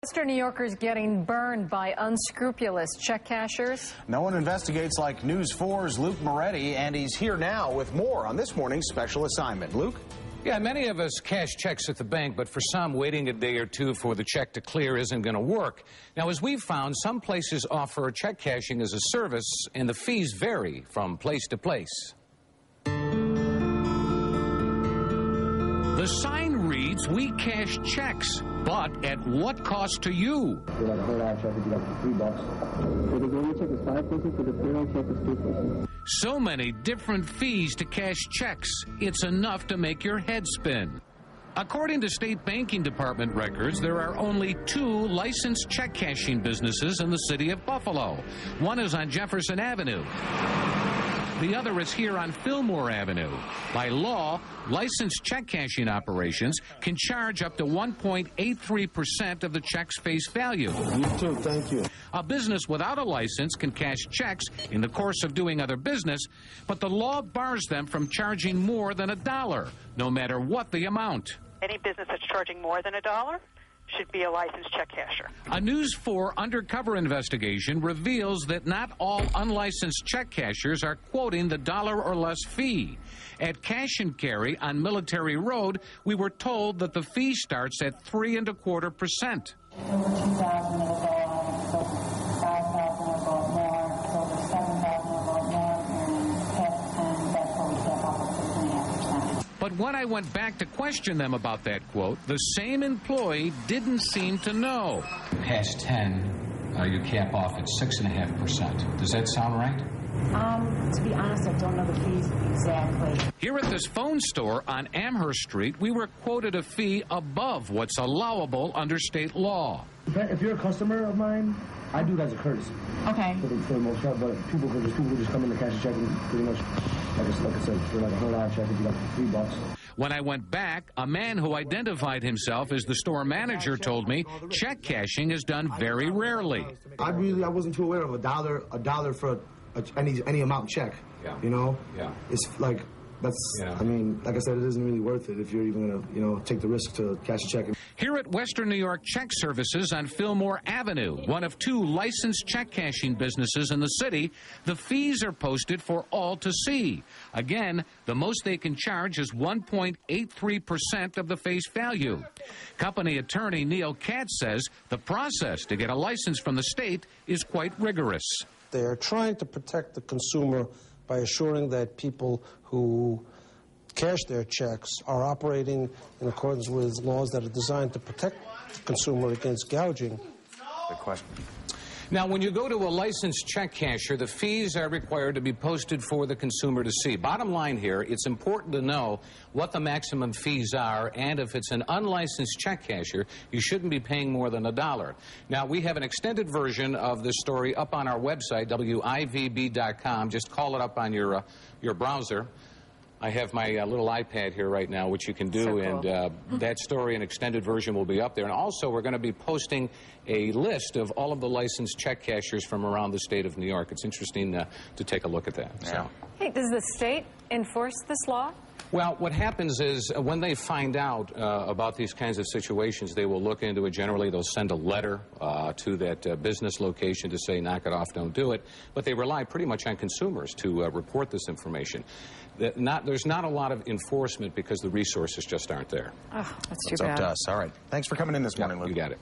Western New Yorkers getting burned by unscrupulous check cashers. No one investigates like News 4's Luke Moretti, and he's here now with more on this morning's special assignment. Luke? Yeah, many of us cash checks at the bank, but for some, waiting a day or two for the check to clear isn't going to work. Now, as we've found, some places offer check cashing as a service, and the fees vary from place to place. The sign reads, "We cash checks, but at what cost to you?" For like a $100 check, you got $3. For the daily check is 5 pesos, for the payroll check is 2 pesos. So many different fees to cash checks, it's enough to make your head spin. According to state banking department records, there are only 2 licensed check cashing businesses in the city of Buffalo. One is on Jefferson Avenue. The other is here on Fillmore Avenue. By law, licensed check cashing operations can charge up to 1.83% of the check's face value. You too, thank you. A business without a license can cash checks in the course of doing other business, but the law bars them from charging more than $1, no matter what the amount. Any business that's charging more than $1 should be a licensed check casher. A News 4 undercover investigation reveals that not all unlicensed check cashers are quoting the $1 or less fee. At Cash and Carry on Military Road, we were told that the fee starts at 3.25%. Over 2,000 will go on, so 5,000 will go more, so over 7,000 will go more, and past 10, that's where we cap off at 6.5%. But when I went back to question them about that quote, the same employee didn't seem to know. Past 10, you cap off at 6.5%. Does that sound right? To be honest, I don't know the fees exactly. Here at this phone store on Amherst Street, we were quoted a fee above what's allowable under state law. If you're a customer of mine, I do that as a courtesy. Okay. For the most part, but people just come in to cash a check and pretty much, like I said, for like a $100 check, you got $3. When I went back, a man who identified himself as the store manager told me check cashing is done very rarely. I wasn't too aware of a dollar for any amount check. Yeah. You know? Yeah. It's like, I mean, like I said, it isn't really worth it if you're even going to, take the risk to cash a check. Here at Western New York Check Services on Fillmore Avenue, one of 2 licensed check cashing businesses in the city, the fees are posted for all to see. Again, the most they can charge is 1.83% of the face value. Company attorney Neil Katz says the process to get a license from the state is quite rigorous. They are trying to protect the consumer by assuring that people who cash their checks are operating in accordance with laws that are designed to protect the consumer against gouging. Good question. Now, when you go to a licensed check casher, the fees are required to be posted for the consumer to see. Bottom line here, it's important to know what the maximum fees are, and if it's an unlicensed check casher, you shouldn't be paying more than $1. Now, we have an extended version of this story up on our website, WIVB.com. Just call it up on your browser. I have my little iPad here right now, which you can do, so cool. And that story, an extended version, will be up there. And also, we're going to be posting a list of all of the licensed check cashers from around the state of New York. It's interesting to take a look at that. Yeah. So. Hey, does the state enforce this law? Well, what happens is when they find out about these kinds of situations, they will look into it. Generally, they'll send a letter to that business location to say, knock it off, don't do it. But they rely pretty much on consumers to report this information. There's not a lot of enforcement because the resources just aren't there. Oh, that's too It's bad. up to us. All right. Thanks for coming in this morning, Luke. You got it.